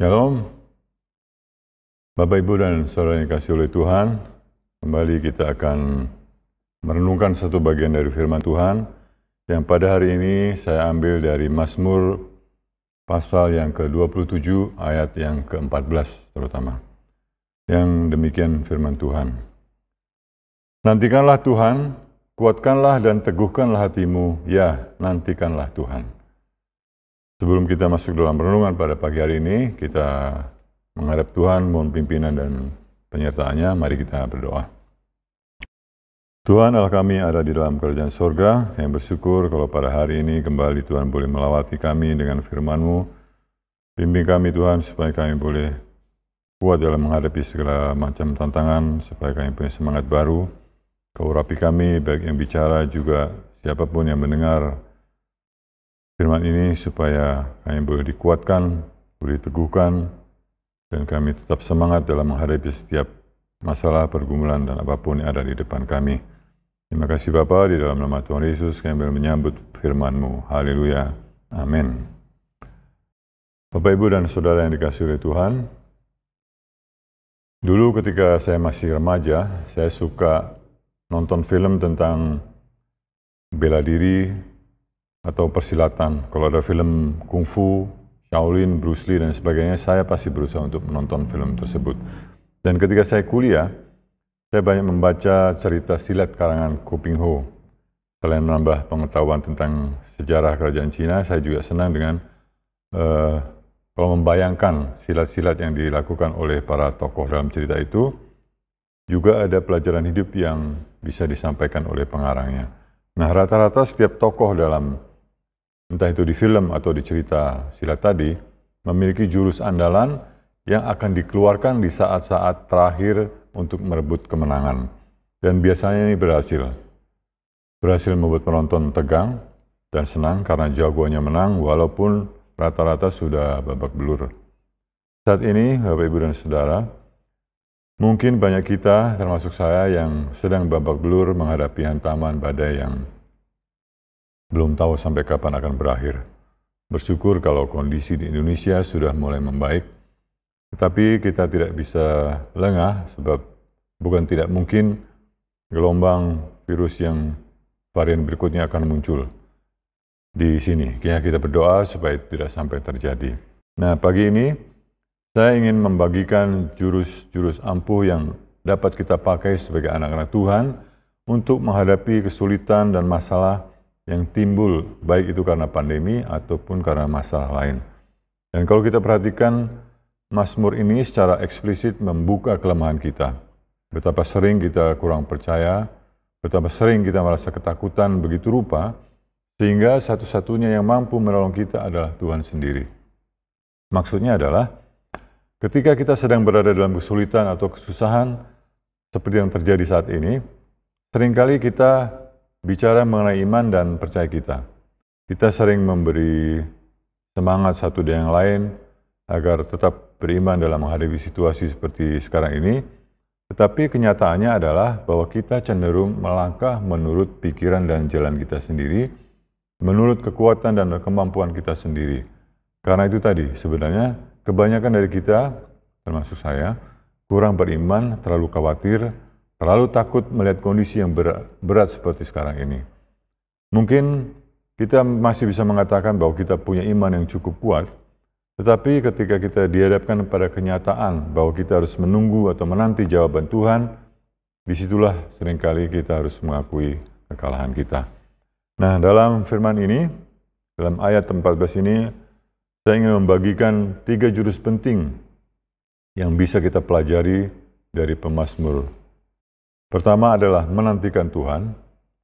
Shalom, Bapak Ibu dan Saudara yang dikasihi oleh Tuhan. Kembali kita akan merenungkan satu bagian dari firman Tuhan yang pada hari ini saya ambil dari Mazmur pasal yang ke-27 ayat yang ke-14 terutama. Yang demikian firman Tuhan. Nantikanlah Tuhan, kuatkanlah dan teguhkanlah hatimu, ya nantikanlah Tuhan. Sebelum kita masuk dalam renungan pada pagi hari ini, kita menghadap Tuhan, mohon pimpinan dan penyertaannya. Mari kita berdoa. Tuhan Allah kami ada di dalam kerajaan sorga, yang bersyukur kalau pada hari ini kembali Tuhan boleh melawati kami dengan firman-Mu. Bimbing kami Tuhan supaya kami boleh kuat dalam menghadapi segala macam tantangan, supaya kami punya semangat baru. Kau urapi kami, baik yang bicara juga siapapun yang mendengar firman ini, supaya kami boleh dikuatkan, boleh diteguhkan, dan kami tetap semangat dalam menghadapi setiap masalah, pergumulan, dan apapun yang ada di depan kami. Terima kasih Bapa, di dalam nama Tuhan Yesus kami menyambut firman-Mu. Haleluya. Amin. Bapak, Ibu, dan Saudara yang dikasihi oleh Tuhan, dulu ketika saya masih remaja, saya suka nonton film tentang bela diri, atau persilatan. Kalau ada film kungfu, Shaolin, Bruce Lee, dan sebagainya, saya pasti berusaha untuk menonton film tersebut. Dan ketika saya kuliah, saya banyak membaca cerita silat karangan Ko Ping Ho. Selain menambah pengetahuan tentang sejarah kerajaan Cina, saya juga senang dengan kalau membayangkan silat-silat yang dilakukan oleh para tokoh dalam cerita itu, juga ada pelajaran hidup yang bisa disampaikan oleh pengarangnya. Nah, rata-rata setiap tokoh dalam entah itu di film atau di cerita silat tadi, memiliki jurus andalan yang akan dikeluarkan di saat-saat terakhir untuk merebut kemenangan. Dan biasanya ini berhasil. Berhasil membuat penonton tegang dan senang karena jagoannya menang walaupun rata-rata sudah babak belur. Saat ini, Bapak, Ibu, dan Saudara, mungkin banyak kita, termasuk saya, yang sedang babak belur menghadapi hantaman badai yang belum tahu sampai kapan akan berakhir. Bersyukur kalau kondisi di Indonesia sudah mulai membaik, tetapi kita tidak bisa lengah sebab bukan tidak mungkin gelombang virus yang varian berikutnya akan muncul di sini. Kita berdoa supaya tidak sampai terjadi. Nah, pagi ini saya ingin membagikan jurus-jurus ampuh yang dapat kita pakai sebagai anak-anak Tuhan untuk menghadapi kesulitan dan masalah yang timbul, baik itu karena pandemi ataupun karena masalah lain. Dan kalau kita perhatikan, Mazmur ini secara eksplisit membuka kelemahan kita. Betapa sering kita kurang percaya, betapa sering kita merasa ketakutan begitu rupa, sehingga satu-satunya yang mampu menolong kita adalah Tuhan sendiri. Maksudnya adalah, ketika kita sedang berada dalam kesulitan atau kesusahan, seperti yang terjadi saat ini, seringkali kita bicara mengenai iman dan percaya kita. Kita sering memberi semangat satu dengan yang lain agar tetap beriman dalam menghadapi situasi seperti sekarang ini. Tetapi kenyataannya adalah bahwa kita cenderung melangkah menurut pikiran dan jalan kita sendiri, menurut kekuatan dan kemampuan kita sendiri. Karena itu tadi, sebenarnya kebanyakan dari kita, termasuk saya, kurang beriman, terlalu khawatir, terlalu takut melihat kondisi yang berat seperti sekarang ini. Mungkin kita masih bisa mengatakan bahwa kita punya iman yang cukup kuat, tetapi ketika kita dihadapkan pada kenyataan bahwa kita harus menunggu atau menanti jawaban Tuhan, disitulah seringkali kita harus mengakui kekalahan kita. Nah, dalam firman ini, dalam ayat 14 ini, saya ingin membagikan 3 jurus penting yang bisa kita pelajari dari pemazmur. Pertama adalah menantikan Tuhan,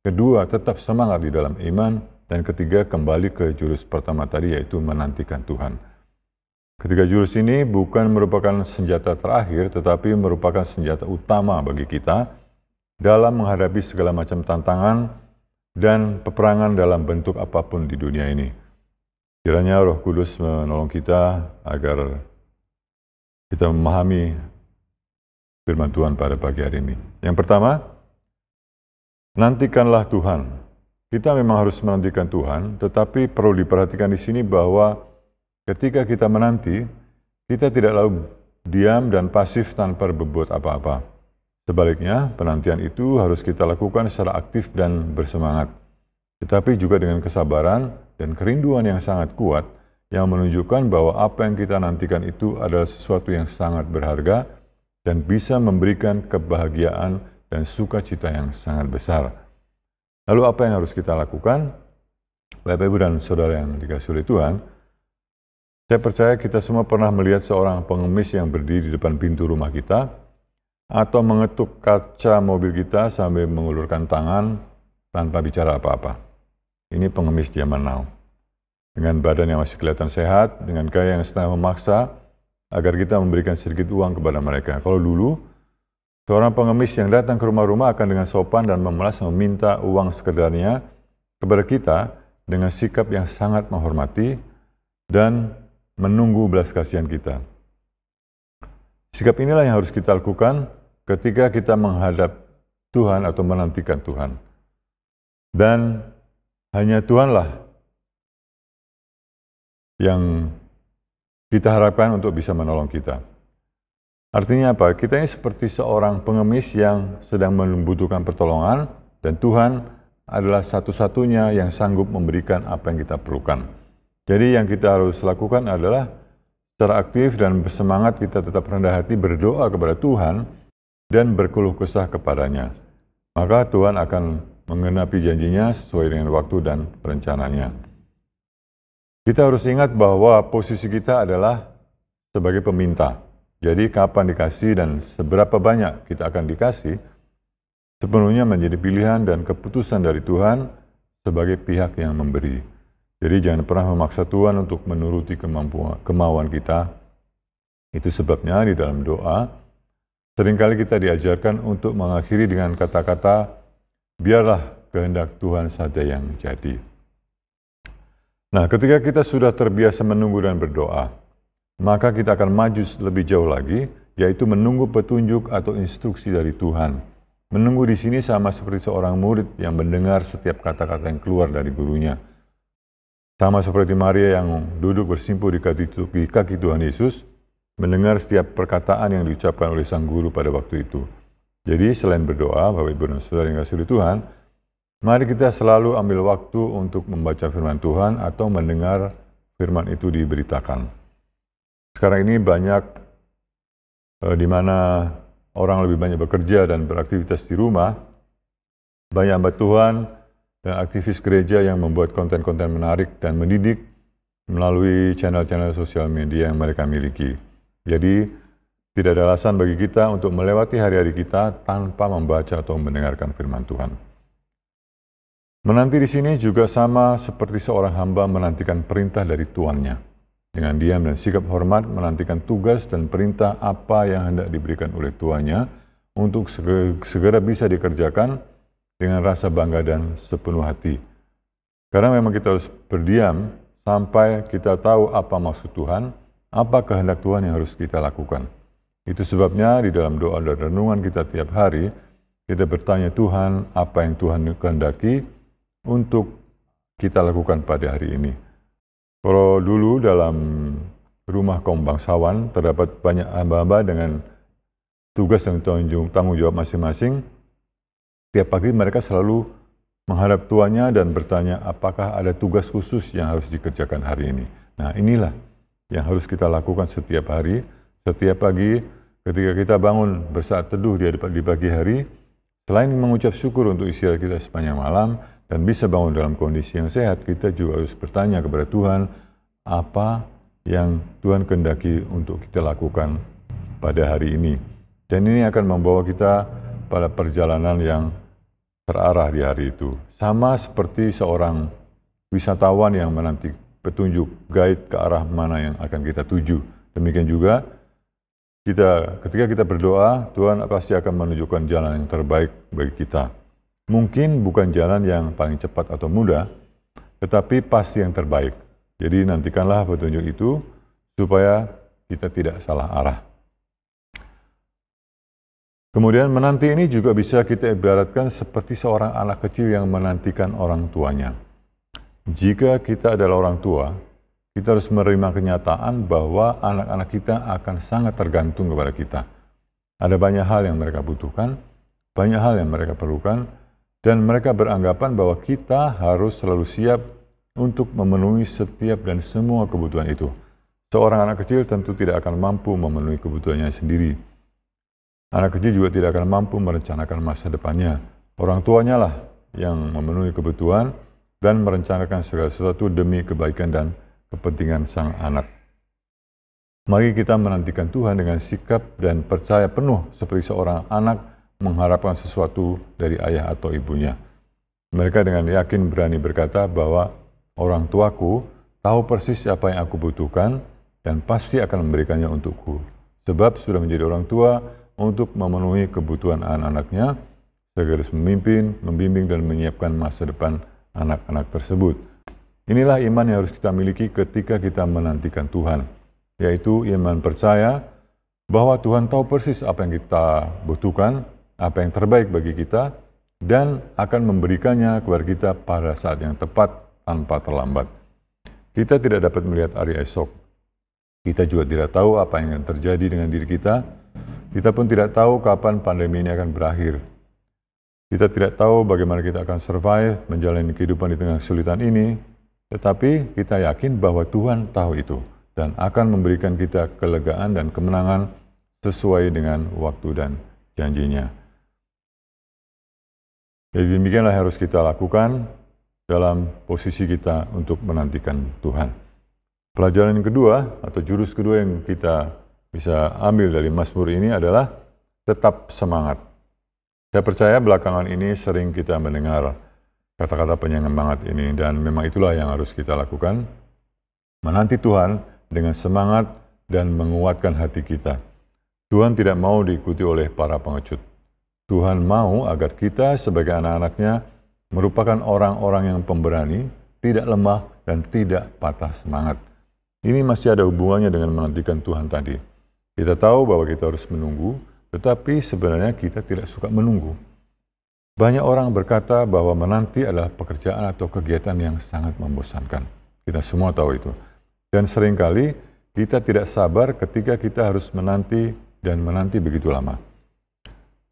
kedua tetap semangat di dalam iman, dan ketiga kembali ke jurus pertama tadi, yaitu menantikan Tuhan. Ketiga jurus ini bukan merupakan senjata terakhir, tetapi merupakan senjata utama bagi kita dalam menghadapi segala macam tantangan dan peperangan dalam bentuk apapun di dunia ini. Kiranya Roh Kudus menolong kita agar kita memahami firman Tuhan pada pagi hari ini. Yang pertama, nantikanlah Tuhan. Kita memang harus menantikan Tuhan, tetapi perlu diperhatikan di sini bahwa ketika kita menanti, kita tidak lalu diam dan pasif tanpa berbuat apa-apa. Sebaliknya, penantian itu harus kita lakukan secara aktif dan bersemangat, tetapi juga dengan kesabaran dan kerinduan yang sangat kuat, yang menunjukkan bahwa apa yang kita nantikan itu adalah sesuatu yang sangat berharga dan bisa memberikan kebahagiaan dan sukacita yang sangat besar. Lalu apa yang harus kita lakukan? Bapak, Ibu, dan Saudara yang dikasihi oleh Tuhan, saya percaya kita semua pernah melihat seorang pengemis yang berdiri di depan pintu rumah kita, atau mengetuk kaca mobil kita sambil mengulurkan tangan tanpa bicara apa-apa. Ini pengemis zaman now. Dengan badan yang masih kelihatan sehat, dengan gaya yang setengah memaksa, agar kita memberikan sedikit uang kepada mereka. Kalau dulu, seorang pengemis yang datang ke rumah-rumah akan dengan sopan dan memelas meminta uang sekedarnya kepada kita dengan sikap yang sangat menghormati dan menunggu belas kasihan kita. Sikap inilah yang harus kita lakukan ketika kita menghadap Tuhan atau menantikan Tuhan. Dan hanya Tuhanlah yang kita harapkan untuk bisa menolong kita. Artinya apa? Kita ini seperti seorang pengemis yang sedang membutuhkan pertolongan, dan Tuhan adalah satu-satunya yang sanggup memberikan apa yang kita perlukan. Jadi yang kita harus lakukan adalah secara aktif dan bersemangat kita tetap rendah hati berdoa kepada Tuhan dan berkeluh kesah kepadanya. Maka Tuhan akan menggenapi janjinya sesuai dengan waktu dan rencananya. Kita harus ingat bahwa posisi kita adalah sebagai peminta. Jadi kapan dikasih dan seberapa banyak kita akan dikasih, sepenuhnya menjadi pilihan dan keputusan dari Tuhan sebagai pihak yang memberi. Jadi jangan pernah memaksa Tuhan untuk menuruti kemauan kita. Itu sebabnya di dalam doa, seringkali kita diajarkan untuk mengakhiri dengan kata-kata, biarlah kehendak Tuhan saja yang jadi. Nah, ketika kita sudah terbiasa menunggu dan berdoa, maka kita akan maju lebih jauh lagi, yaitu menunggu petunjuk atau instruksi dari Tuhan. Menunggu di sini sama seperti seorang murid yang mendengar setiap kata-kata yang keluar dari gurunya. Sama seperti Maria yang duduk bersimpuh di kaki Tuhan Yesus, mendengar setiap perkataan yang diucapkan oleh sang guru pada waktu itu. Jadi selain berdoa, Bapak, Ibu, dan Saudara yang kasih Tuhan, mari kita selalu ambil waktu untuk membaca firman Tuhan atau mendengar firman itu diberitakan. Sekarang ini banyak di mana orang lebih banyak bekerja dan beraktivitas di rumah, banyak hamba Tuhan dan aktivis gereja yang membuat konten-konten menarik dan mendidik melalui channel-channel sosial media yang mereka miliki. Jadi, tidak ada alasan bagi kita untuk melewati hari-hari kita tanpa membaca atau mendengarkan firman Tuhan. Menanti di sini juga sama seperti seorang hamba menantikan perintah dari tuannya. Dengan diam dan sikap hormat menantikan tugas dan perintah apa yang hendak diberikan oleh tuannya untuk segera bisa dikerjakan dengan rasa bangga dan sepenuh hati. Karena memang kita harus berdiam sampai kita tahu apa maksud Tuhan, apa kehendak Tuhan yang harus kita lakukan. Itu sebabnya di dalam doa dan renungan kita tiap hari, kita bertanya Tuhan apa yang Tuhan kehendaki untuk kita lakukan pada hari ini. Kalau dulu dalam rumah kaum bangsawan terdapat banyak hamba-hamba dengan tugas dan tanggung jawab masing-masing. Tiap pagi mereka selalu menghadap tuannya dan bertanya apakah ada tugas khusus yang harus dikerjakan hari ini. Nah, inilah yang harus kita lakukan setiap hari, setiap pagi ketika kita bangun bersaat teduh di pagi hari. Selain mengucap syukur untuk istirahat kita sepanjang malam dan bisa bangun dalam kondisi yang sehat, kita juga harus bertanya kepada Tuhan apa yang Tuhan kehendaki untuk kita lakukan pada hari ini. Dan ini akan membawa kita pada perjalanan yang terarah di hari itu. Sama seperti seorang wisatawan yang menanti petunjuk guide ke arah mana yang akan kita tuju. Demikian juga ketika kita berdoa, Tuhan pasti akan menunjukkan jalan yang terbaik bagi kita. Mungkin bukan jalan yang paling cepat atau mudah, tetapi pasti yang terbaik. Jadi nantikanlah petunjuk itu supaya kita tidak salah arah. Kemudian menanti ini juga bisa kita ibaratkan seperti seorang anak kecil yang menantikan orang tuanya. Jika kita adalah orang tua, kita harus menerima kenyataan bahwa anak-anak kita akan sangat tergantung kepada kita. Ada banyak hal yang mereka butuhkan, banyak hal yang mereka perlukan, dan mereka beranggapan bahwa kita harus selalu siap untuk memenuhi setiap dan semua kebutuhan itu. Seorang anak kecil tentu tidak akan mampu memenuhi kebutuhannya sendiri. Anak kecil juga tidak akan mampu merencanakan masa depannya. Orang tuanya lah yang memenuhi kebutuhan dan merencanakan segala sesuatu demi kebaikan dan kepentingan sang anak. Mari kita menantikan Tuhan dengan sikap dan percaya penuh seperti seorang anak mengharapkan sesuatu dari ayah atau ibunya. Mereka dengan yakin berani berkata bahwa orang tuaku tahu persis apa yang aku butuhkan dan pasti akan memberikannya untukku. Sebab sudah menjadi orang tua untuk memenuhi kebutuhan anak-anaknya, sekaligus memimpin, membimbing, dan menyiapkan masa depan anak-anak tersebut. Inilah iman yang harus kita miliki ketika kita menantikan Tuhan, yaitu iman percaya bahwa Tuhan tahu persis apa yang kita butuhkan, apa yang terbaik bagi kita, dan akan memberikannya kepada kita pada saat yang tepat tanpa terlambat. Kita tidak dapat melihat hari esok. Kita juga tidak tahu apa yang akan terjadi dengan diri kita. Kita pun tidak tahu kapan pandemi ini akan berakhir. Kita tidak tahu bagaimana kita akan survive menjalani kehidupan di tengah kesulitan ini, tetapi kita yakin bahwa Tuhan tahu itu dan akan memberikan kita kelegaan dan kemenangan sesuai dengan waktu dan janjinya. Jadi demikianlah yang harus kita lakukan dalam posisi kita untuk menantikan Tuhan. Pelajaran yang kedua atau jurus kedua yang kita bisa ambil dari Mazmur ini adalah tetap semangat. Saya percaya belakangan ini sering kita mendengar kata-kata penyemangat ini, dan memang itulah yang harus kita lakukan. Menanti Tuhan dengan semangat dan menguatkan hati kita. Tuhan tidak mau diikuti oleh para pengecut. Tuhan mau agar kita sebagai anak-anaknya merupakan orang-orang yang pemberani, tidak lemah, dan tidak patah semangat. Ini masih ada hubungannya dengan menantikan Tuhan tadi. Kita tahu bahwa kita harus menunggu, tetapi sebenarnya kita tidak suka menunggu. Banyak orang berkata bahwa menanti adalah pekerjaan atau kegiatan yang sangat membosankan. Kita semua tahu itu. Dan seringkali kita tidak sabar ketika kita harus menanti dan menanti begitu lama.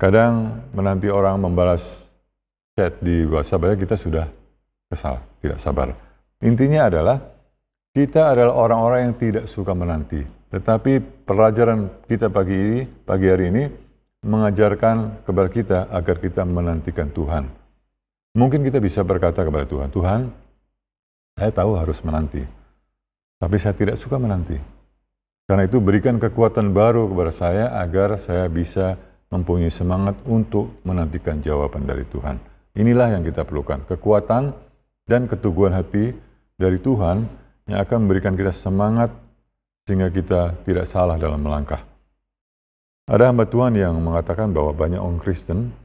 Kadang menanti orang membalas chat di WhatsApp, kita sudah kesal, tidak sabar. Intinya adalah kita adalah orang-orang yang tidak suka menanti. Tetapi pelajaran kita pagi hari ini mengajarkan kepada kita agar kita menantikan Tuhan. Mungkin kita bisa berkata kepada Tuhan, Tuhan, saya tahu harus menanti, tapi saya tidak suka menanti. Karena itu berikan kekuatan baru kepada saya agar saya bisa mempunyai semangat untuk menantikan jawaban dari Tuhan. Inilah yang kita perlukan, kekuatan dan keteguhan hati dari Tuhan yang akan memberikan kita semangat sehingga kita tidak salah dalam melangkah. Ada hamba Tuhan yang mengatakan bahwa banyak orang Kristen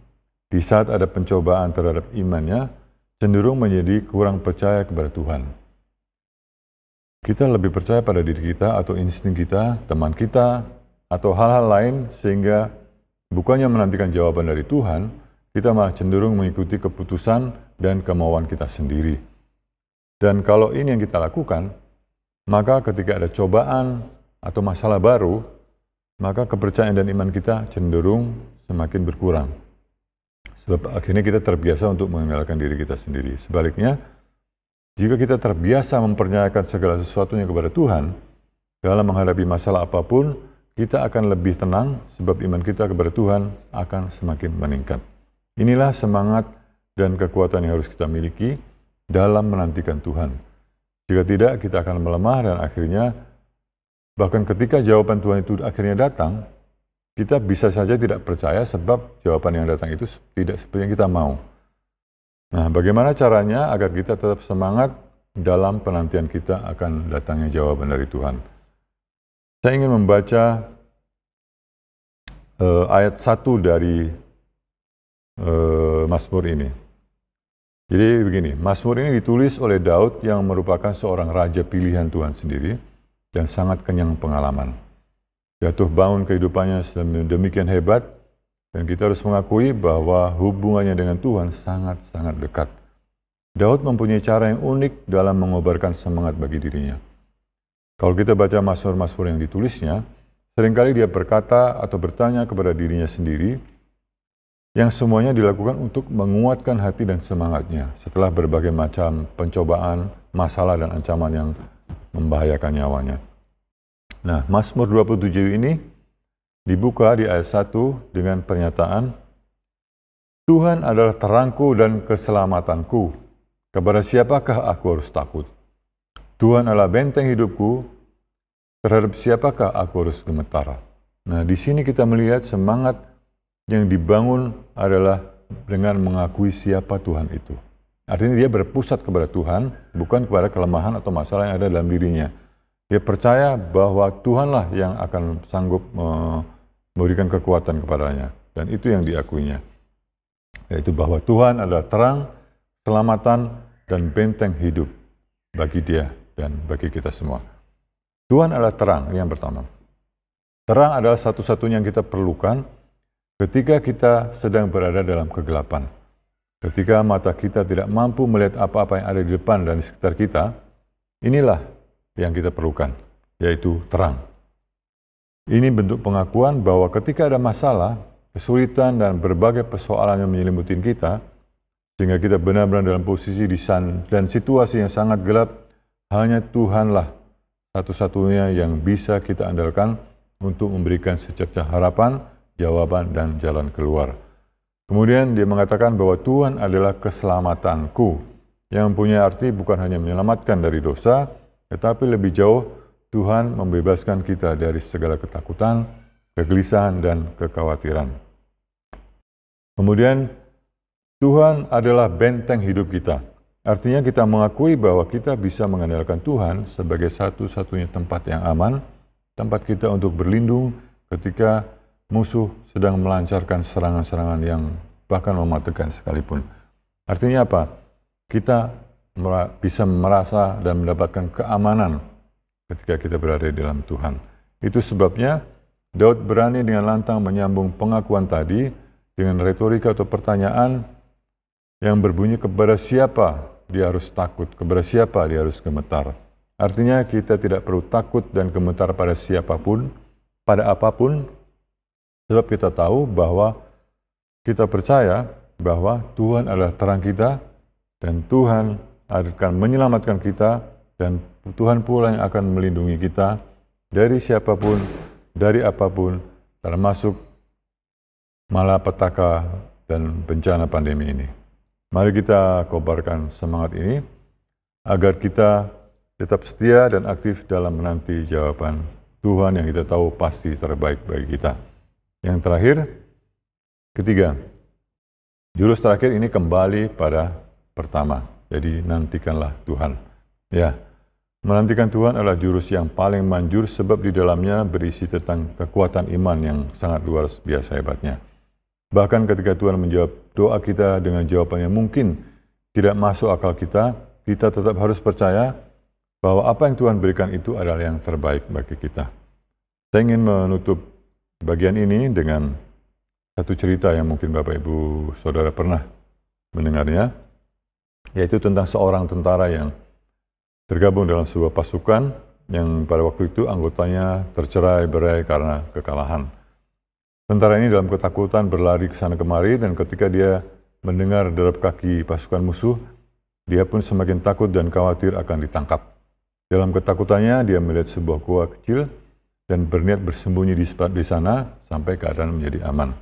di saat ada pencobaan terhadap imannya cenderung menjadi kurang percaya kepada Tuhan. Kita lebih percaya pada diri kita atau insting kita, teman kita, atau hal-hal lain sehingga bukannya menantikan jawaban dari Tuhan, kita malah cenderung mengikuti keputusan dan kemauan kita sendiri. Dan kalau ini yang kita lakukan, maka ketika ada cobaan atau masalah baru, maka kepercayaan dan iman kita cenderung semakin berkurang. Sebab akhirnya kita terbiasa untuk mengandalkan diri kita sendiri. Sebaliknya, jika kita terbiasa mempercayakan segala sesuatunya kepada Tuhan, dalam menghadapi masalah apapun, kita akan lebih tenang sebab iman kita kepada Tuhan akan semakin meningkat. Inilah semangat dan kekuatan yang harus kita miliki dalam menantikan Tuhan. Jika tidak, kita akan melemah dan akhirnya, bahkan ketika jawaban Tuhan itu akhirnya datang, kita bisa saja tidak percaya sebab jawaban yang datang itu tidak seperti yang kita mau. Nah, bagaimana caranya agar kita tetap semangat dalam penantian kita akan datangnya jawaban dari Tuhan? Saya ingin membaca ayat 1 dari Mazmur ini. Jadi begini, Mazmur ini ditulis oleh Daud yang merupakan seorang raja pilihan Tuhan sendiri yang sangat kenyang pengalaman. Jatuh bangun kehidupannya demikian hebat, dan kita harus mengakui bahwa hubungannya dengan Tuhan sangat-sangat dekat. Daud mempunyai cara yang unik dalam mengobarkan semangat bagi dirinya. Kalau kita baca Mazmur-Mazmur yang ditulisnya, seringkali dia berkata atau bertanya kepada dirinya sendiri, yang semuanya dilakukan untuk menguatkan hati dan semangatnya setelah berbagai macam pencobaan, masalah, dan ancaman yang membahayakan nyawanya. Nah, Mazmur 27 ini dibuka di ayat 1 dengan pernyataan, Tuhan adalah terangku dan keselamatanku. Kepada siapakah aku harus takut? Tuhan adalah benteng hidupku, terhadap siapakah aku harus gemetar? Nah, di sini kita melihat semangat yang dibangun adalah dengan mengakui siapa Tuhan itu. Artinya dia berpusat kepada Tuhan, bukan kepada kelemahan atau masalah yang ada dalam dirinya. Dia percaya bahwa Tuhanlah yang akan sanggup memberikan kekuatan kepadanya. Dan itu yang diakuinya. Yaitu bahwa Tuhan adalah terang, keselamatan, dan benteng hidup bagi dia dan bagi kita semua. Tuhan adalah terang, yang pertama. Terang adalah satu-satunya yang kita perlukan ketika kita sedang berada dalam kegelapan. Ketika mata kita tidak mampu melihat apa-apa yang ada di depan dan di sekitar kita, inilah yang kita perlukan, yaitu terang. Ini bentuk pengakuan bahwa ketika ada masalah, kesulitan, dan berbagai persoalan yang menyelimuti kita, sehingga kita benar-benar dalam posisi dan situasi yang sangat gelap, hanya Tuhanlah satu-satunya yang bisa kita andalkan untuk memberikan secercah harapan, jawaban, dan jalan keluar. Kemudian dia mengatakan bahwa Tuhan adalah keselamatanku, yang mempunyai arti bukan hanya menyelamatkan dari dosa, tetapi lebih jauh Tuhan membebaskan kita dari segala ketakutan, kegelisahan, dan kekhawatiran. Kemudian Tuhan adalah benteng hidup kita. Artinya kita mengakui bahwa kita bisa mengandalkan Tuhan sebagai satu-satunya tempat yang aman, tempat kita untuk berlindung ketika musuh sedang melancarkan serangan-serangan yang bahkan mematikan sekalipun. Artinya apa? Kita bisa merasa dan mendapatkan keamanan ketika kita berada di dalam Tuhan. Itu sebabnya Daud berani dengan lantang menyambung pengakuan tadi dengan retorika atau pertanyaan yang berbunyi kepada siapa dia harus takut, kepada siapa dia harus gemetar. Artinya kita tidak perlu takut dan gemetar pada siapapun, pada apapun, sebab kita tahu bahwa kita percaya bahwa Tuhan adalah terang kita dan Tuhan akan menyelamatkan kita dan Tuhan pula yang akan melindungi kita dari siapapun, dari apapun, termasuk malapetaka dan bencana pandemi ini. Mari kita kobarkan semangat ini agar kita tetap setia dan aktif dalam menanti jawaban Tuhan yang kita tahu pasti terbaik bagi kita. Yang terakhir, ketiga, jurus terakhir ini kembali pada pertama. Jadi nantikanlah Tuhan. Ya, menantikan Tuhan adalah jurus yang paling manjur sebab di dalamnya berisi tentang kekuatan iman yang sangat luar biasa hebatnya. Bahkan ketika Tuhan menjawab doa kita dengan jawaban yang mungkin tidak masuk akal kita, kita tetap harus percaya bahwa apa yang Tuhan berikan itu adalah yang terbaik bagi kita. Saya ingin menutup bagian ini dengan satu cerita yang mungkin Bapak Ibu Saudara pernah mendengarnya, yaitu tentang seorang tentara yang tergabung dalam sebuah pasukan yang pada waktu itu anggotanya tercerai-berai karena kekalahan. Tentara ini dalam ketakutan berlari ke sana kemari dan ketika dia mendengar derap kaki pasukan musuh, dia pun semakin takut dan khawatir akan ditangkap. Dalam ketakutannya dia melihat sebuah gua kecil dan berniat bersembunyi di sana sampai keadaan menjadi aman.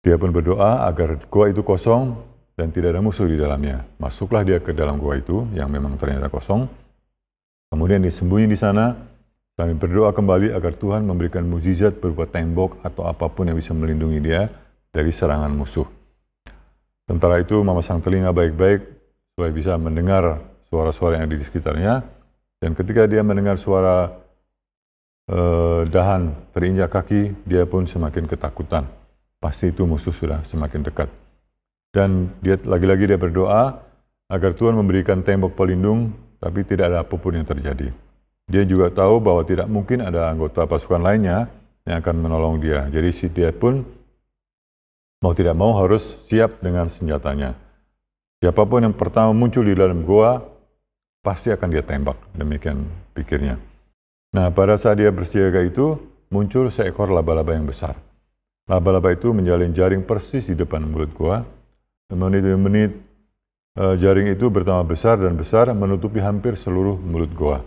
Dia pun berdoa agar gua itu kosong dan tidak ada musuh di dalamnya. Masuklah dia ke dalam gua itu yang memang ternyata kosong. Kemudian dia sembunyi di sana. Kami berdoa kembali agar Tuhan memberikan mukjizat berupa tembok atau apapun yang bisa melindungi dia dari serangan musuh. Tentara itu memasang telinga baik-baik supaya bisa mendengar suara-suara yang ada di sekitarnya. Dan ketika dia mendengar suara dahan terinjak kaki, dia pun semakin ketakutan. Pasti itu musuh sudah semakin dekat. Dan lagi-lagi dia berdoa agar Tuhan memberikan tembok pelindung, tapi tidak ada apapun yang terjadi. Dia juga tahu bahwa tidak mungkin ada anggota pasukan lainnya yang akan menolong dia. Jadi dia pun mau tidak mau harus siap dengan senjatanya. Siapapun yang pertama muncul di dalam goa, pasti akan dia tembak. Demikian pikirnya. Nah, pada saat dia bersiaga itu, muncul seekor laba-laba yang besar. Laba-laba itu menjalin jaring persis di depan mulut gua. Menit demi menit, jaring itu bertambah besar dan besar, menutupi hampir seluruh mulut gua.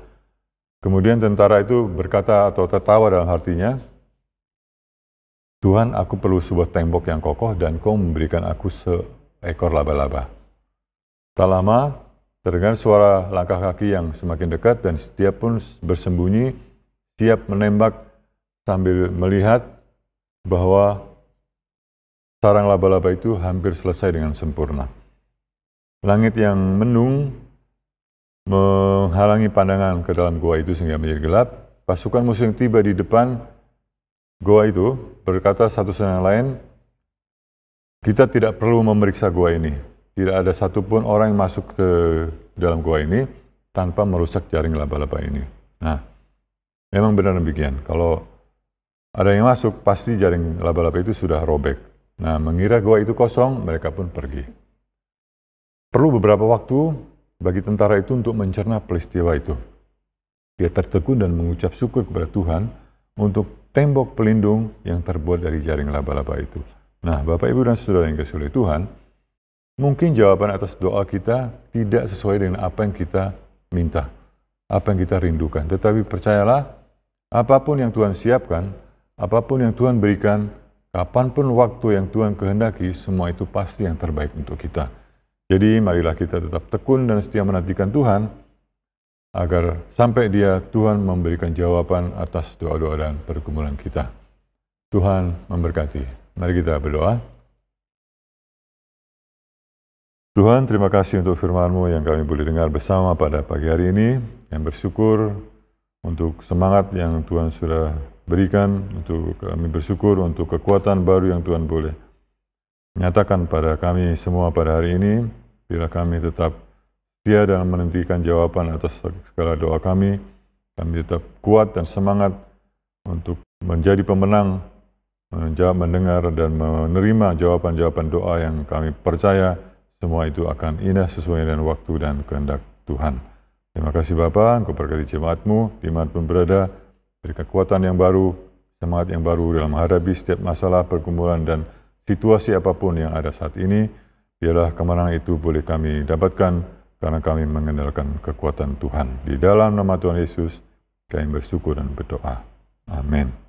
Kemudian tentara itu berkata atau tertawa dalam hatinya, "Tuhan, aku perlu sebuah tembok yang kokoh dan kau memberikan aku seekor laba-laba." Tak lama, terdengar suara langkah kaki yang semakin dekat dan dia pun bersembunyi, siap menembak sambil melihat bahwa sarang laba-laba itu hampir selesai dengan sempurna. Langit yang mendung menghalangi pandangan ke dalam gua itu sehingga menjadi gelap. Pasukan musuh yang tiba di depan gua itu berkata satu sama lain, "Kita tidak perlu memeriksa gua ini. Tidak ada satupun orang yang masuk ke dalam gua ini tanpa merusak jaring laba-laba ini." Nah, memang benar demikian. Kalau ada yang masuk, pasti jaring laba-laba itu sudah robek. Nah, mengira gua itu kosong, mereka pun pergi. Perlu beberapa waktu bagi tentara itu untuk mencerna peristiwa itu. Dia tertegun dan mengucap syukur kepada Tuhan untuk tembok pelindung yang terbuat dari jaring laba-laba itu. Nah, Bapak, Ibu, dan Saudara yang dikasihi oleh Tuhan, mungkin jawaban atas doa kita tidak sesuai dengan apa yang kita minta, apa yang kita rindukan. Tetapi percayalah, apapun yang Tuhan siapkan, apapun yang Tuhan berikan, kapanpun waktu yang Tuhan kehendaki, semua itu pasti yang terbaik untuk kita. Jadi marilah kita tetap tekun dan setia menantikan Tuhan, agar sampai Tuhan memberikan jawaban atas doa-doa dan pergumulan kita. Tuhan memberkati. Mari kita berdoa. Tuhan, terima kasih untuk firman-Mu yang kami boleh dengar bersama pada pagi hari ini, yang bersyukur untuk semangat yang Tuhan sudah berikan, untuk kami bersyukur untuk kekuatan baru yang Tuhan boleh nyatakan pada kami semua pada hari ini. Bila kami tetap setia dalam menantikan jawaban atas segala doa kami tetap kuat dan semangat untuk menjadi pemenang, mendengar dan menerima jawaban-jawaban doa yang kami percaya semua itu akan indah sesuai dengan waktu dan kehendak Tuhan. Terima kasih Bapa, Engkau berkati jemaat-Mu dimanapun berada, beri kekuatan yang baru, semangat yang baru dalam menghadapi setiap masalah, pergumulan, dan situasi apapun yang ada saat ini. Biarlah kemenangan itu boleh kami dapatkan karena kami mengandalkan kekuatan Tuhan. Di dalam nama Tuhan Yesus, kami bersyukur dan berdoa. Amin.